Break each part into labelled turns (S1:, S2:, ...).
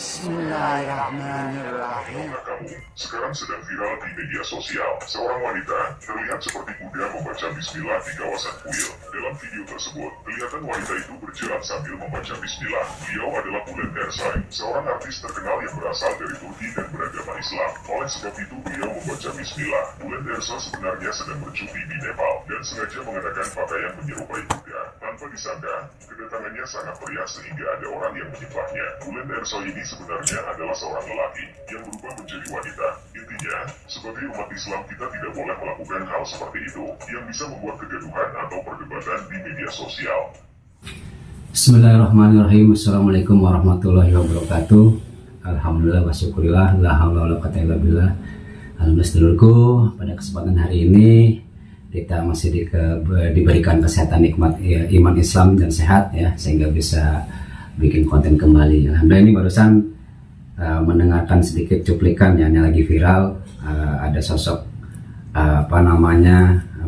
S1: Bismillahirrahmanirrahim.
S2: Kamu sekarang sedang viral di media sosial. Seorang wanita terlihat seperti kuda membaca bismillah di kawasan kuil. Dalam video tersebut, kelihatan wanita itu berjalan sambil membaca bismillah. Beliau adalah Bülent Ersoy, seorang artis terkenal yang berasal dari Turki dan beragama Islam. Oleh sebab itu, beliau membaca bismillah. Bülent Ersoy sebenarnya sedang bercuti di Nepal dan sengaja mengenakan pakaian menyerupai kuda. Tanpa disangka, kedatangannya sangat meriah sehingga ada orang yang menyembahnya. Bülent Ersoy ini sebenarnya adalah seorang lelaki yang berubah menjadi wanita. Intinya, sebagai umat Islam kita tidak boleh melakukan hal seperti itu yang bisa membuat kegaduhan atau perdebatan di media sosial.
S3: Bismillahirrahmanirrahim. Assalamualaikum warahmatullahi wabarakatuh. Alhamdulillah wa syukurillah, la haula wala quwwata illa billah. Alhamdulillah sedulurku, pada kesempatan hari ini kita masih diberikan kesehatan, nikmat ya, iman Islam dan sehat ya, sehingga bisa bikin konten kembali. Alhamdulillah ini barusan mendengarkan sedikit cuplikan yang lagi viral. Ada sosok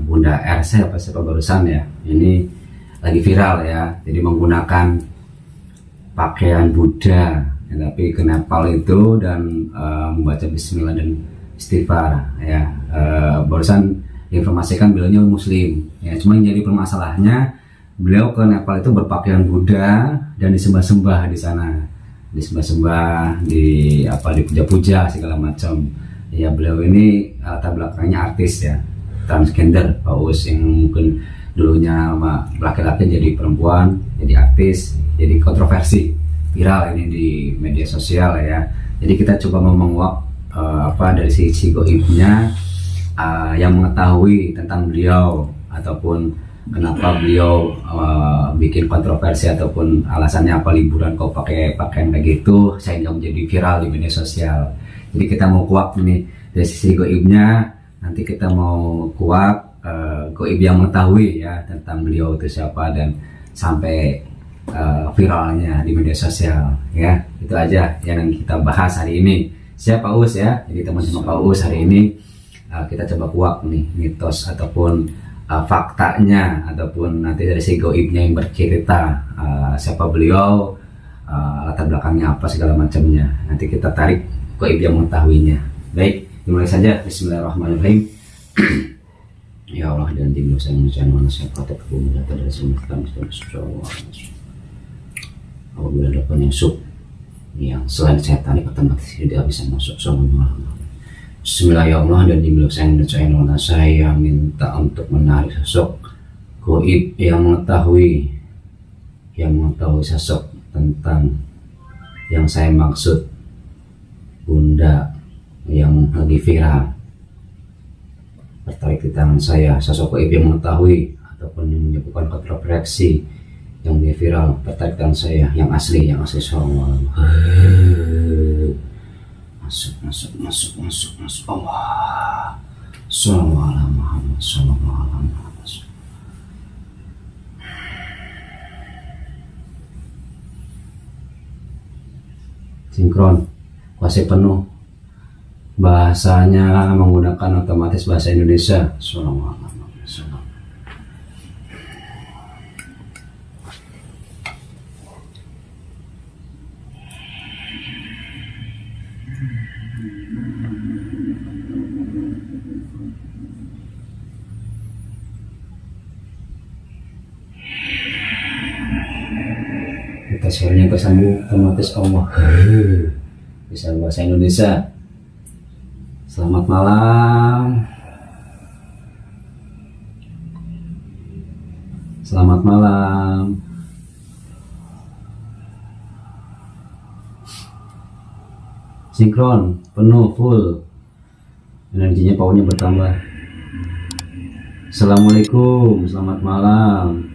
S3: Bunda RC siapa barusan ya, ini lagi viral ya, jadi menggunakan pakaian Buddha ya, tapi ke Nepal itu dan membaca bismillah dan istighfar ya. Barusan informasikan beliaunya muslim ya, cuma yang jadi permasalahannya beliau ke Nepal itu berpakaian Buddha dan disembah-sembah di sana, disembah-sembah, dipuja-puja segala macam ya. Beliau ini latar belakangnya artis ya, transgender, paus yang mungkin dulunya laki-laki jadi perempuan, jadi artis, jadi kontroversi, viral ini di media sosial ya. Jadi kita coba menguak dari sisi goibnya yang mengetahui tentang beliau ataupun kenapa beliau bikin kontroversi ataupun alasannya apa, liburan kok pakai pakaian kayak gitu sehingga menjadi viral di media sosial. Jadi kita mau kuak nih dari sisi goibnya, nanti kita mau kuak goib yang mengetahui ya tentang beliau itu siapa dan sampai viralnya di media sosial ya. Itu aja yang kita bahas hari ini. Siapa Us ya, jadi teman-teman Pak Us hari ini kita coba kuak nih mitos ataupun faktanya ataupun nanti dari si goibnya yang bercerita siapa beliau, latar belakangnya apa segala macamnya. Nanti kita tarik goib yang mengetahuinya. Baik, dimulai saja. Bismillahirrahmanirrahim. Ya Allah, dan tim dosa yang mencari manusia protek bumi data dari semua kami apabila ada penyusup yang selain setan otomatis tidak bisa masuk. Bismillah ya Allah, dan tim dosa yang mencari saya minta untuk menarik sosok goib yang mengetahui sosok tentang yang saya maksud, Bunda yang lagi viral. Tertarik di tangan saya sosok goib yang mengetahui ataupun yang menyebabkan kontroversi yang dia viral. Tertarik tangan saya yang asli soal masuk Allah. Sallallahu Muhammad sallallahu alaihi wasallam. Sinkron kuasa penuh, bahasanya menggunakan otomatis bahasa Indonesia. Sallallahu alaihi wasallam. Kita suaranya tersambung otomatis Allah. Bisa bahasa Indonesia. Selamat malam. Selamat malam. Sinkron, penuh, full. Energinya, powernya bertambah. Assalamualaikum, selamat malam.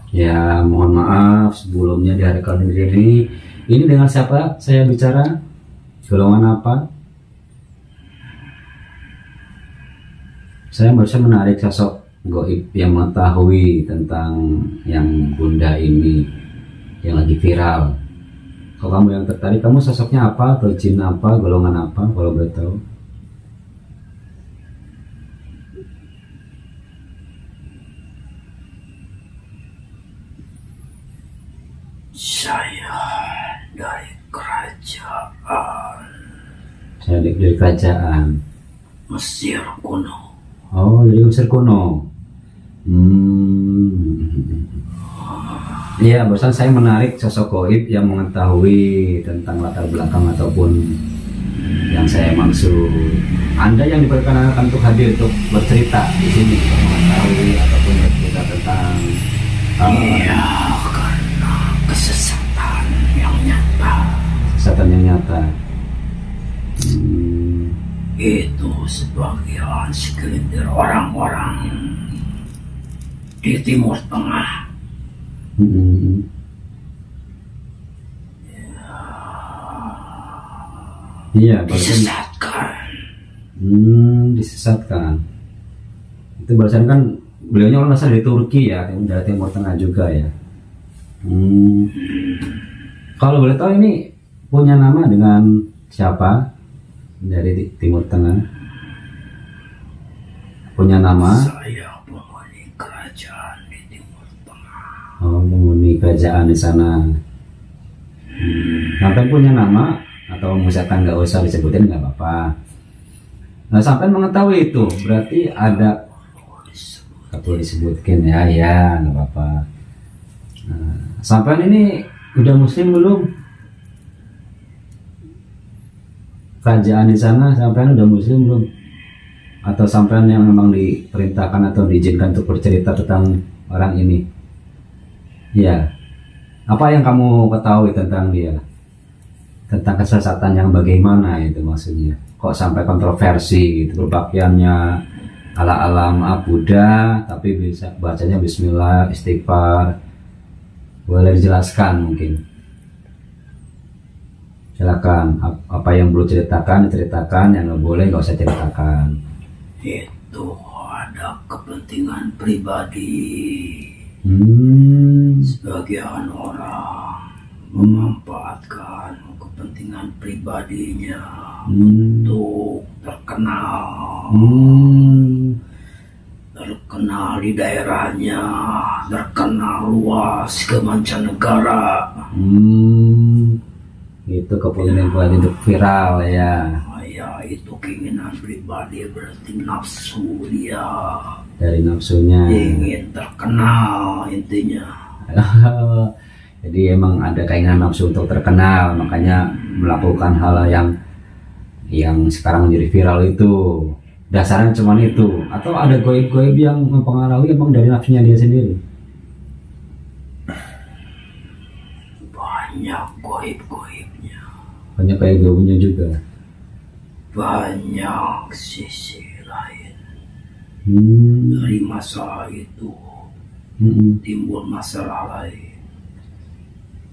S3: Ya, mohon maaf sebelumnya di hari kali ini. Ini dengan siapa saya bicara? Golongan apa? Saya barusan menarik sosok goib yang mengetahui tentang yang Bunda ini yang lagi viral. Kalau kamu yang tertarik, kamu sosoknya apa atau jin apa, golongan apa kalau boleh tahu?
S1: Saya dari kerajaan
S3: Saya dari kerajaan.
S1: Mesir kuno.
S3: Oh, dari Mesir kuno. Iya, barusan saya menarik sosok goib yang mengetahui tentang latar belakang ataupun yang saya maksud. Anda yang diperkenalkan untuk hadir untuk bercerita di sini, untuk mengetahui ataupun bercerita tentang
S1: Iya, karena kesesatan yang nyata.
S3: kesehatan yang nyata.
S1: Itu sebagian segelintir orang-orang di Timur Tengah.
S3: Iya, barusan
S1: Disesatkan.
S3: disesatkan. Itu barusan kan beliaunya orang asal dari Turki ya, dari Timur Tengah juga ya. Kalau boleh tahu ini punya nama dengan siapa dari Timur Tengah? Punya nama?
S1: Saya penghuni kerajaan di Timur Tengah.
S3: Oh, penghuni kerajaan di sana. Sampai punya nama atau misalkan nggak usah disebutin nggak apa-apa. Nah, sampai mengetahui itu berarti ada atau disebutkan ya nggak apa-apa. Nah, sampai ini udah muslim belum? Kerajaan di sana sampai udah muslim belum? Atau sampai yang memang diperintahkan atau diizinkan untuk bercerita tentang orang ini? Ya, apa yang kamu ketahui tentang dia? Tentang kesesatan yang bagaimana itu maksudnya? Kok sampai kontroversi gitu, berpakaiannya ala-ala maaf Buddha tapi bisa bacanya bismillah, istighfar. Boleh dijelaskan mungkin? Silakan, apa yang perlu diceritakan, yang nggak boleh nggak usah ceritakan.
S1: Itu ada kepentingan pribadi. Sebagian orang memanfaatkan kepentingan pribadinya untuk terkenal. Terkenal di daerahnya, terkenal luas ke mancanegara.
S3: Itu kepentingan buat untuk viral ya.
S1: Ya, itu keinginan pribadi, berarti nafsu dia.
S3: Dari nafsunya.
S1: Ingin terkenal intinya.
S3: Jadi emang ada keinginan nafsu untuk terkenal, makanya melakukan hal yang sekarang menjadi viral itu. Dasarnya cuma itu, atau ada goib-goib yang mempengaruhi emang dari nafsunya dia sendiri?
S1: Banyak goib-goibnya.
S3: Banyak kayak goibnya juga.
S1: Banyak sisi lain. Dari masalah itu timbul masalah lain.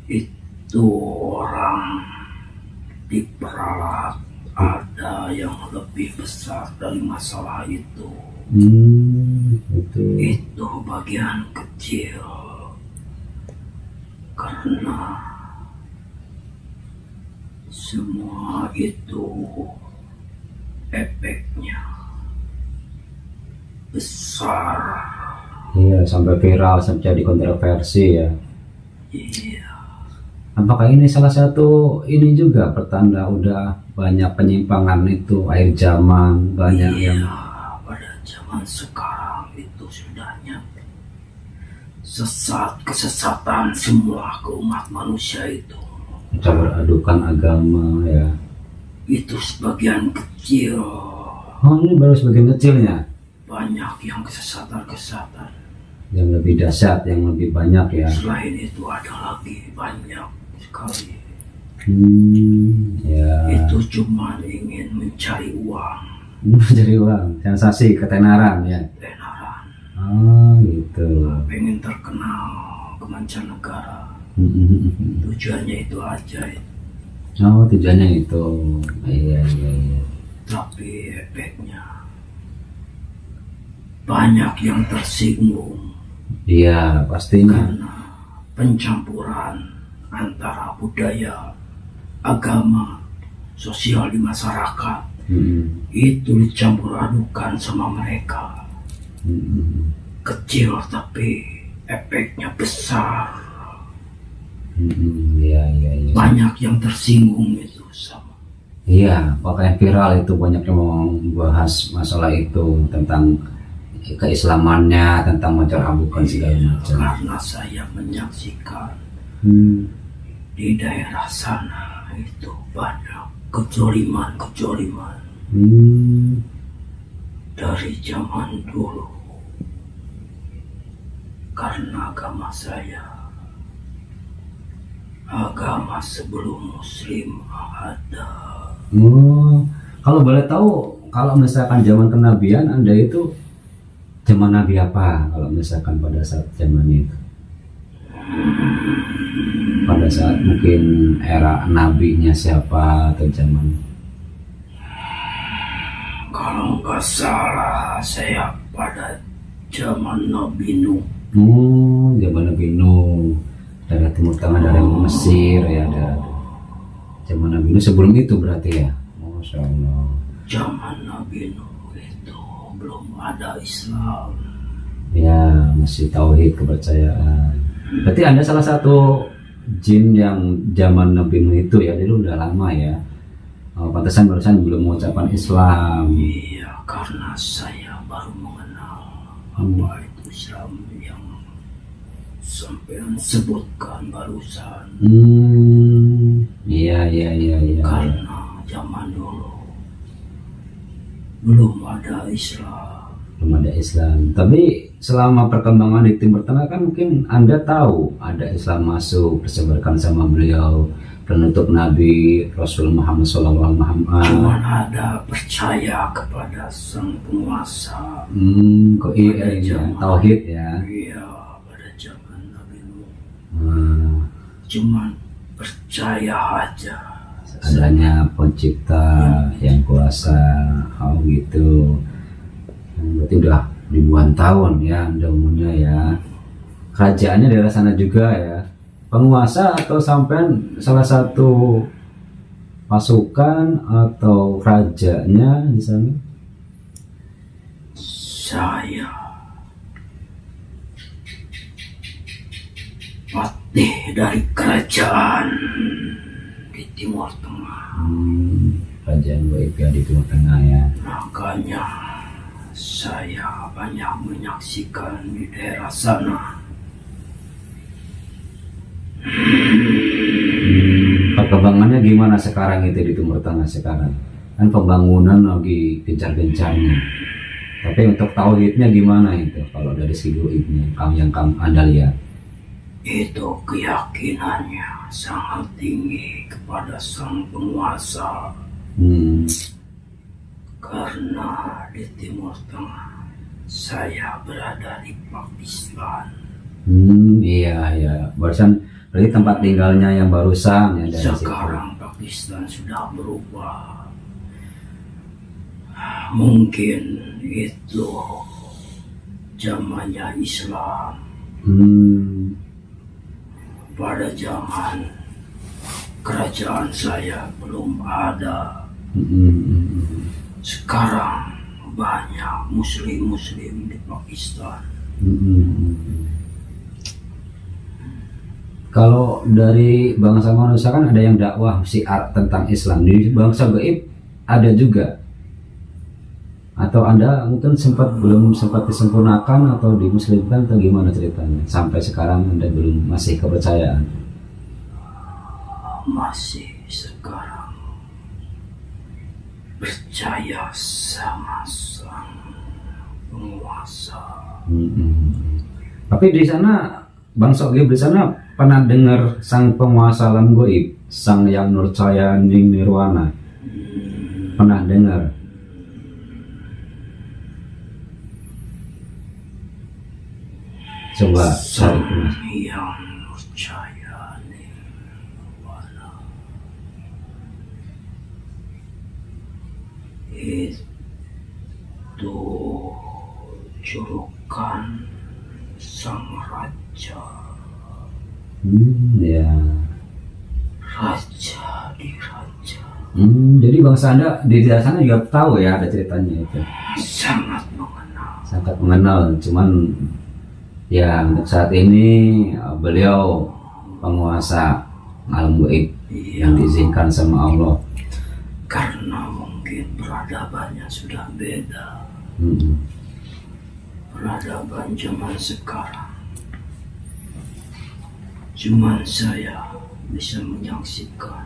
S1: Itu orang diperalat, ada yang lebih besar dari masalah itu. Itu bagian kecil, karena semua itu efeknya besar.
S3: Iya, sampai viral, sampai jadi kontroversi ya.
S1: Iya.
S3: Apakah ini salah satu ini juga pertanda udah banyak penyimpangan itu akhir zaman, banyak
S1: Iya,
S3: yang
S1: pada zaman sekarang itu sudah nyata. Kesesatan semua ke umat manusia itu.
S3: kita beradukan agama ya.
S1: Itu sebagian kecil.
S3: Oh, ini baru sebagian kecilnya.
S1: Banyak yang kesesatan-kesesatan.
S3: Yang lebih dahsyat, yang lebih banyak ya.
S1: Selain itu ada lagi banyak sekali.
S3: Ya.
S1: Itu cuma ingin mencari uang.
S3: Mencari uang, sensasi, ketenaran ya.
S1: Tenaran.
S3: Oh gitu.
S1: Pengen terkenal ke mancanegara. Tujuannya itu aja.
S3: Oh, tujuannya itu. Iya.
S1: Tapi efeknya banyak yang tersinggung.
S3: Iya, pastinya.
S1: Karena pencampuran antara budaya, agama, sosial di masyarakat itu dicampur adukan sama mereka. Kecil tapi efeknya besar.
S3: Iya, iya, iya.
S1: Banyak yang tersinggung itu sama.
S3: Iya, pakaian viral itu banyak yang membahas masalah itu tentang keislamannya, tentang mencerhabukan segala macam.
S1: Karena saya menyaksikan di daerah sana itu banyak kejoliman dari zaman dulu. Karena agama saya, agama sebelum Muslim ada.
S3: Kalau boleh tahu, kalau misalkan zaman kenabian Anda itu zaman Nabi apa? Kalau misalkan pada saat zaman itu, pada saat mungkin era nabinya siapa atau zaman?
S1: Kalau nggak salah saya pada zaman Nabi Nuh.
S3: Zaman Nabi Nuh, daerah Timur Tengah, daerah Mesir ya, daerah zaman Nabi Nuh sebelum itu berarti ya. Masya Allah.
S1: Zaman Nabi Nuh itu belum ada Islam.
S3: Ya, masih tauhid kepercayaan. Berarti Anda salah satu jin yang zaman Nabi Nuh itu ya, dulu udah lama ya. Pantesan barusan belum mengucapkan Islam.
S1: Iya, karena saya baru mengenal apa itu Islam yang sampean sebutkan barusan.
S3: Iya.
S1: Karena zaman dulu belum ada Islam.
S3: Belum ada Islam. Tapi selama perkembangan di Timur Tengah kan mungkin Anda tahu ada Islam masuk, disebarkan sama beliau, penutup Nabi Rasul Muhammad SAW.
S1: Cuman ada percaya kepada sang penguasa.
S3: Tauhid ya.
S1: Iya, pada zaman Nabi Nuh. Cuman percaya aja
S3: adanya pencipta yang kuasa, gitu. Berarti udah ribuan tahun ya Anda umurnya ya. Kerajaannya daerah sana juga ya. Penguasa atau sampean salah satu pasukan atau rajanya di sana?
S1: Saya patih dari kerajaan di Timur Tengah.
S3: Kerajaan gaib ya di Timur Tengah ya.
S1: Makanya saya banyak menyaksikan di daerah sana.
S3: Perkembangannya gimana sekarang itu di Timur Tengah sekarang? Kan pembangunan lagi gencar-gencarnya. Tapi untuk tauhidnya gimana itu? Kalau dari segi gaibnya, yang Anda lihat?
S1: Itu keyakinannya sangat tinggi kepada sang penguasa. Karena di Timur Tengah saya berada di Pakistan.
S3: Iya. Barusan berarti tempat tinggalnya yang barusan ya dari
S1: Sekarang situ. Pakistan sudah berubah. Mungkin itu zamannya Islam. Pada zaman kerajaan saya belum ada. Sekarang banyak muslim di Pakistan.
S3: Kalau dari bangsa manusia kan ada yang dakwah syiar tentang Islam. Di bangsa gaib ada juga. Atau Anda mungkin belum sempat disempurnakan atau dimuslimkan atau gimana ceritanya? Sampai sekarang Anda masih kepercayaan?
S1: Masih sekarang percaya sama sang penguasa. Tapi di sana bangsa gaib di sana pernah dengar sang penguasa alam gaib, sang yang nurcaya nirwana? Pernah dengar? Coba cari yang percaya nirwana itu julukan sang raja.
S3: Ya.
S1: Raja di raja.
S3: Jadi bangsa Anda di daerah sana juga tahu ya ada ceritanya itu.
S1: Sangat mengenal.
S3: Sangat mengenal, cuman ya untuk saat ini beliau penguasa alam gaib yang diizinkan sama Allah?
S4: Karena mungkin peradabannya sudah beda. Peradaban zaman sekarang, cuman saya bisa menyaksikan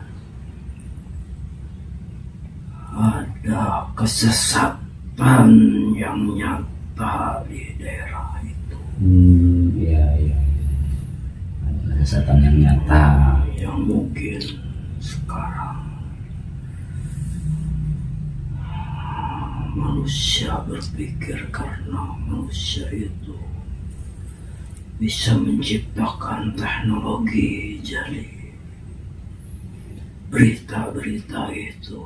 S4: ada kesesatan yang nyata di daerah itu.
S3: Iya. Ada kesesatan yang nyata.
S4: Yang mungkin sekarang manusia berpikir karena manusia itu bisa menciptakan teknologi, jadi berita-berita itu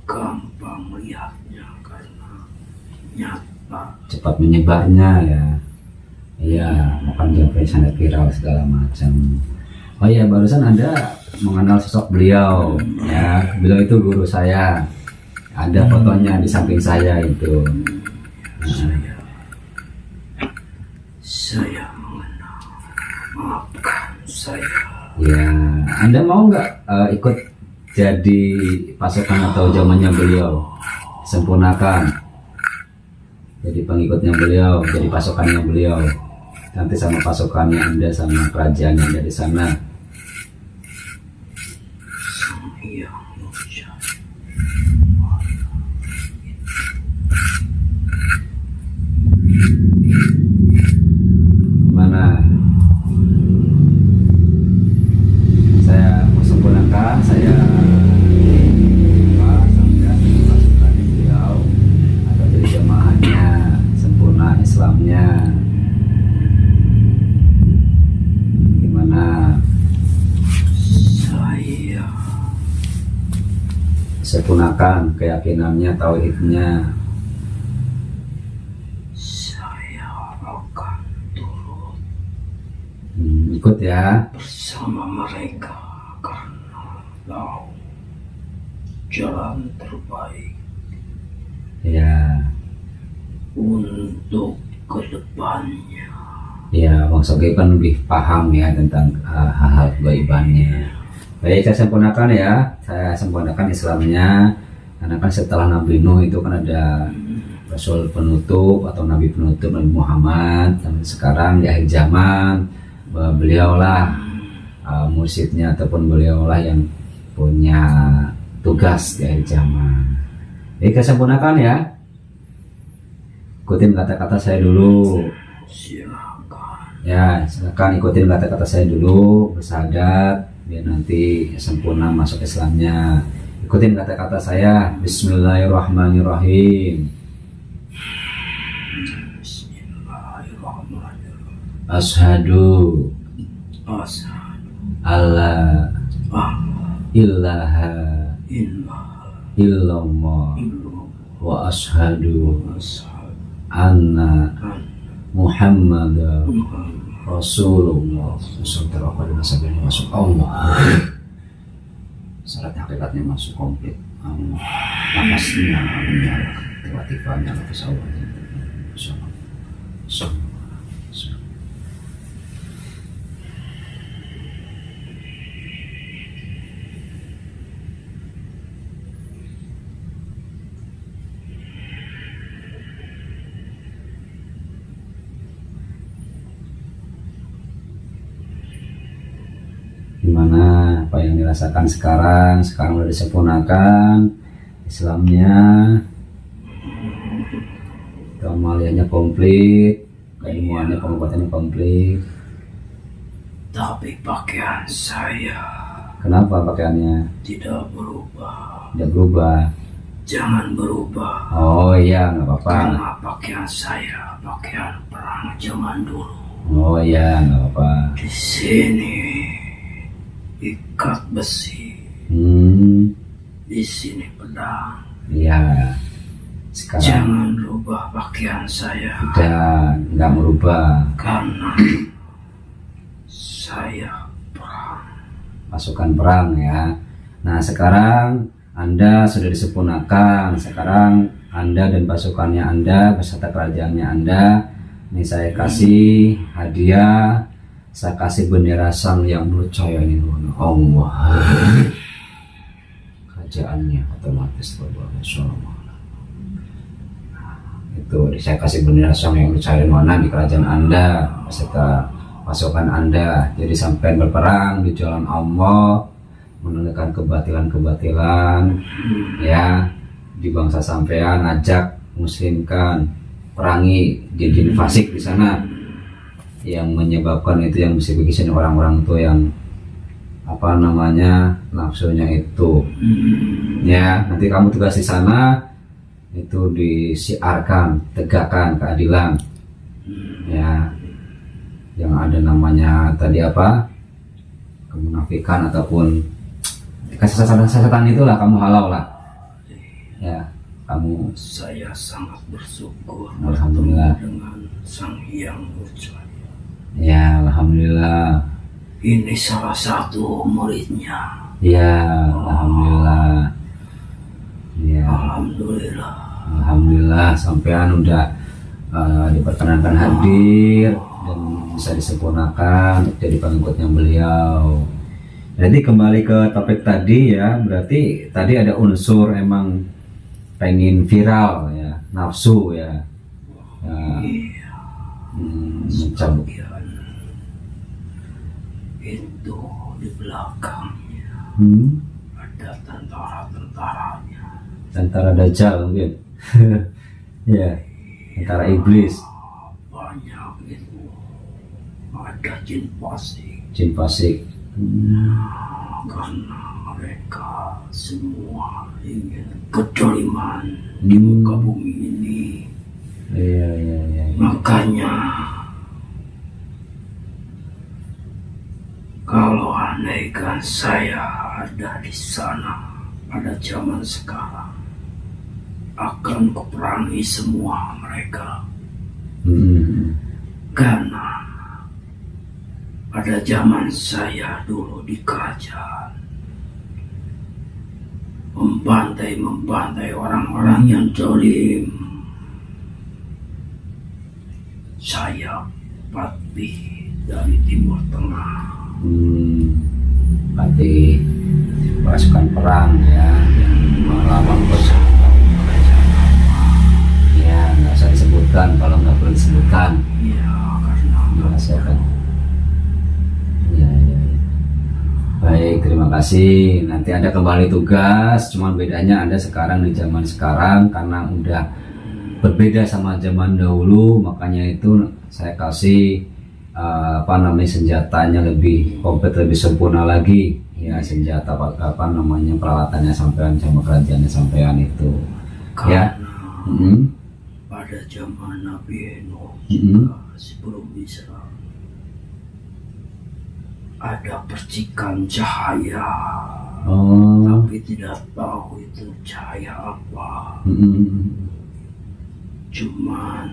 S4: gampang melihatnya karena nyata.
S3: Cepat menyebarnya ya. Iya, makanya sampai sangat viral segala macam. Oh iya, barusan Anda mengenal sosok beliau ya. Beliau itu guru saya. Ada fotonya di samping saya itu.
S4: Saya mengenal. Maafkan saya.
S3: Ya, Anda mau nggak ikut jadi pasukan atau zamannya beliau? Sempurnakan. Jadi pengikutnya beliau, jadi pasukannya beliau. Nanti sama pasukannya Anda, sama kerajaannya Anda di sana.
S4: Sang Hyang Nurjaya.
S3: Mana? Saya mau sempurnakan, saya sampai pasukan beliau atau jadi jamaahnya, sempurna Islamnya. Gimana?
S4: Saya
S3: Sempurnakan keyakinannya, tauhidnya.
S4: akan turut
S3: Ikut ya.
S4: bersama mereka karena tahu jalan terbaik
S3: Ya,
S4: untuk kedepannya.
S3: ya Bang Sogi kan lebih paham ya tentang hal-hal kegaibannya. Baik, saya sempurnakan ya. Saya sempurnakan Islamnya. Karena kan setelah Nabi Nuh itu kan ada Rasul penutup atau Nabi penutup, Nabi Muhammad. Dan sekarang di akhir zaman beliaulah mursyidnya ataupun beliaulah yang punya tugas di akhir zaman. Jadi saya sempurnakan ya. Ikutin kata-kata saya dulu.
S4: Silakan.
S3: Ya, silakan ikutin kata-kata saya dulu, bersahadat biar nanti sempurna masuk Islamnya. Ikutin kata-kata saya. Bismillahirrahmanirrahim.
S4: Bismillahirrahmanirrahim.
S3: Ashadu
S4: Ashhadu
S3: alla
S4: an
S3: ilaha
S4: la
S3: illallah
S4: ilaha illallah
S3: wa ashadu
S4: wa ashhadu
S3: anna
S4: anna
S3: Muhammadar
S4: Muhammadan
S3: Rasulullah. Setelah pada nasabnya masuk Allah. Syarat hakikatnya masuk komplit. Nafasnya menyala, tiba-tibanya nafas Allah. Gimana apa yang dirasakan sekarang udah disempurnakan Islamnya, keamaliannya komplit, keilmuannya, pengobatannya komplit.
S4: tapi pakaian saya
S3: Kenapa pakaiannya
S4: tidak berubah.
S3: tidak berubah?
S4: Jangan berubah.
S3: Oh iya, nggak apa-apa.
S4: Karena pakaian saya pakaian perang zaman dulu.
S3: Oh iya, nggak apa-apa.
S4: Di sini ikat besi, di sini pedang.
S3: Iya. Sekarang
S4: Jangan rubah pakaian saya
S3: nggak merubah.
S4: karena saya perang.
S3: Pasukan perang ya. Nah sekarang Anda sudah disempurnakan. Sekarang Anda dan pasukannya Anda beserta kerajaannya Anda, ini saya kasih hadiah saya kasih bendera sang yang percaya ini Allah, kerajaannya otomatis itu saya kasih bendera sang yang percaya di kerajaan Anda beserta pasukan Anda. Jadi sampai berperang di jalan Allah, menegakkan kebatilan-kebatilan ya di bangsa sampean, ajak muslimkan, perangi jin-jin fasik di sana yang menyebabkan itu, yang bisa bikin orang-orang itu yang apa namanya nafsunya itu ya. Nanti kamu tugas di sana itu disiarkan, tegakkan keadilan ya, yang ada namanya tadi apa, kemunafikan ataupun kesesatan itulah kamu halau lah ya. Kamu
S4: Saya sangat bersyukur
S3: Alhamdulillah
S4: dengan Sang Hyang Nurjaya.
S3: ya, alhamdulillah
S4: Ini salah satu muridnya.
S3: ya, alhamdulillah ya,
S4: Alhamdulillah.
S3: alhamdulillah sampean udah diperkenankan hadir dan bisa disempurnakan untuk jadi pengikutnya beliau. Jadi kembali ke topik tadi ya, berarti tadi ada unsur emang pengen viral ya, nafsu ya, mencabut
S4: Kemudian itu di belakangnya ada tentara-tentaranya.
S3: antara dajjal mungkin ya, antara iblis,
S4: Banyak itu. Ada jin fasik. Karena mereka semua ingin kedoliman di muka bumi ini.
S3: iya.
S4: Makanya kalau andaikan saya ada di sana pada zaman sekarang, akan kuperangi semua mereka. Karena pada zaman saya dulu di kerajaan, membantai orang-orang yang zalim. Saya patih dari Timur Tengah.
S3: Berarti pasukan perang ya yang melawan ya, nggak usah disebutkan kalau nggak perlu disebutkan
S4: Ya, karena
S3: merasakan ya. Baik, terima kasih. Nanti Anda kembali tugas, cuman bedanya Anda sekarang di zaman sekarang karena udah berbeda sama zaman dahulu, makanya itu saya kasih senjatanya lebih komplit, lebih sempurna lagi ya, senjata peralatannya sampean sama kerajaannya sampean itu ya.
S4: karena pada zaman Nabi Nuh juga sebelum Islam ada percikan cahaya, tapi tidak tahu itu cahaya apa. Cuman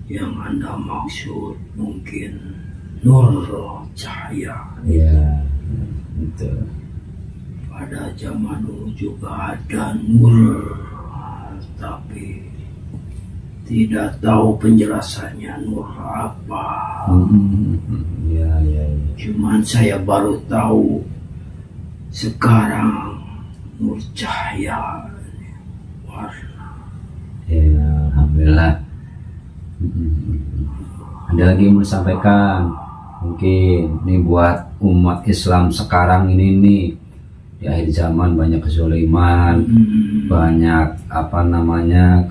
S4: yang Anda maksud mungkin nur cahaya.
S3: Ya, betul.
S4: Pada zaman dulu juga ada nur, tapi tidak tahu penjelasannya nur apa.
S3: Ya.
S4: Cuman saya baru tahu sekarang nur cahaya warna.
S3: Ya, alhamdulillah. Ada lagi yang mau disampaikan? Mungkin ini buat umat Islam sekarang ini nih, di akhir zaman banyak kezaliman, banyak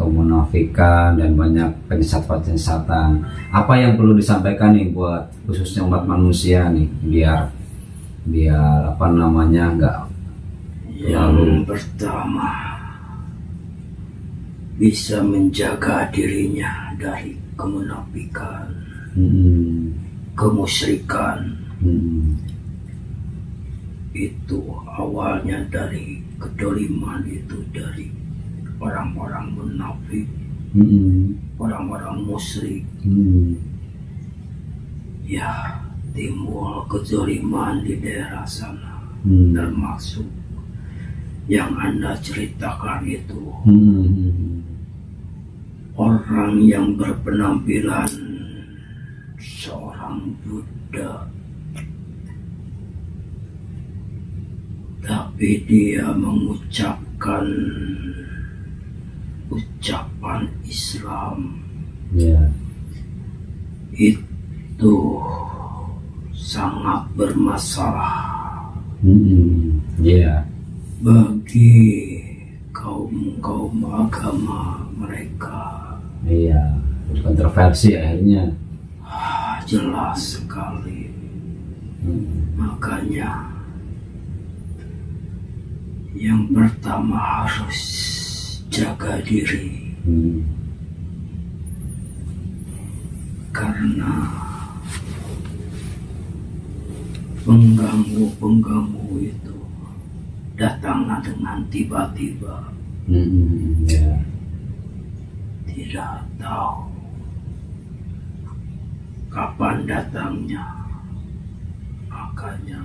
S3: kemunafikan dan banyak penyesatan. Apa yang perlu disampaikan nih buat khususnya umat manusia nih, biar nggak
S4: Yang pertama, bisa menjaga dirinya dari kemunafikan, kemusyrikan. Itu awalnya dari kedoliman, itu dari orang-orang munafik, orang-orang musyrik. Ya, timbul kezaliman di daerah sana, termasuk yang Anda ceritakan itu.
S3: Hmm.
S4: Orang yang berpenampilan seorang Buddha, tapi dia mengucapkan ucapan Islam.
S3: Ya.
S4: Itu sangat bermasalah
S3: Ya.
S4: bagi kaum agama mereka.
S3: Iya. Kontroversi akhirnya.
S4: Jelas sekali. Makanya yang pertama harus jaga diri, karena pengganggu itu datanglah dengan tiba-tiba.
S3: Ya.
S4: Tidak tahu kapan datangnya. Makanya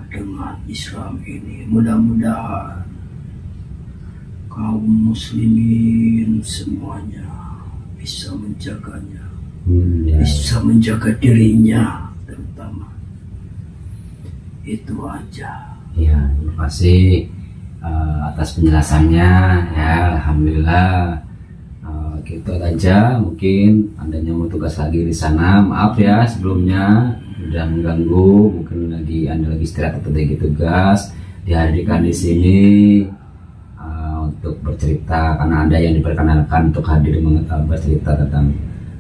S4: dengan Islam ini mudah-mudahan kaum muslimin semuanya bisa menjaganya,
S3: Ya.
S4: bisa menjaga dirinya terutama. Itu aja.
S3: Ya, terima kasih atas penjelasannya ya. Alhamdulillah. Gitu aja, mungkin Anda mau tugas lagi di sana. Maaf ya sebelumnya udah mengganggu, mungkin Anda lagi istirahat atau lagi tugas. Dihadirkan di sini untuk bercerita, karena Anda yang diperkenalkan untuk hadir bercerita tentang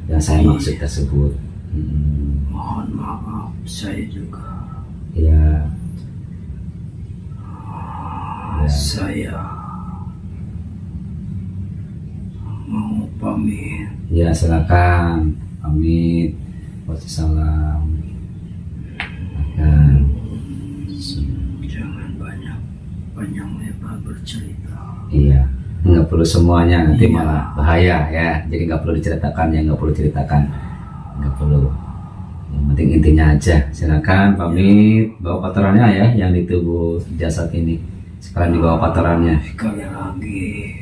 S3: yang saya maksud tersebut.
S4: Mohon maaf, saya juga.
S3: Ya.
S4: Saya mau pamit.
S3: Ya, silakan pamit. Wassalam.
S4: Jangan panjang lebar bercerita.
S3: Iya, nggak perlu semuanya, nanti
S4: Iya.
S3: malah bahaya ya. Jadi nggak perlu diceritakan, yang nggak perlu ceritakan, nggak perlu. Yang penting intinya aja. Silakan pamit. Bawa kotorannya ya, yang di tubuh jasad ini. Sekarang dibawa kotorannya.
S4: Sekali lagi,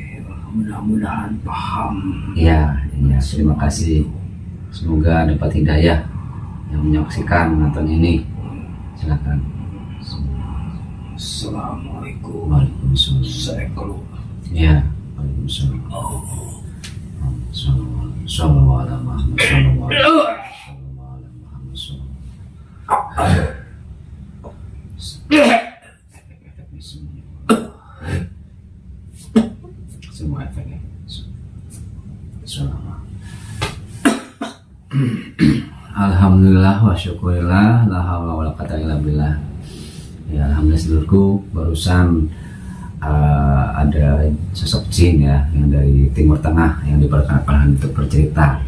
S4: mudah-mudahan paham.
S3: Iya, iya. Terima kasih. Semoga dapat hidayah yang menyaksikan menonton ini. Silakan.
S4: Assalamualaikum.
S3: Waalaikumsalam.
S4: Saya keluar.
S3: Ya, Waalaikumsalam. Semua efeknya. Alhamdulillah wa syukurillah, la haula wala quwata illa billah. Ya, alhamdulillah sedulurku, barusan ada sosok jin ya yang dari Timur Tengah yang diperkenalkan untuk bercerita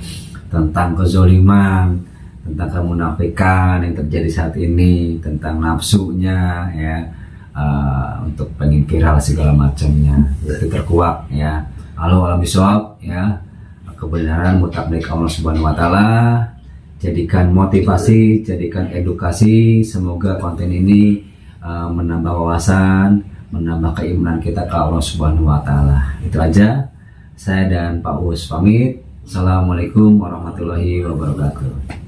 S3: tentang kezoliman, tentang kemunafikan yang terjadi saat ini, tentang nafsunya ya, untuk pengen viral segala macamnya. Itu terkuak ya. Halo alam bisawab ya. Kebenaran mutlak dari Allah Subhanahu wa taala. Jadikan motivasi, jadikan edukasi. Semoga konten ini menambah wawasan, menambah keimanan kita ke Allah Subhanahu wa taala. Itu aja. Saya dan Pak Us pamit. Assalamualaikum warahmatullahi wabarakatuh.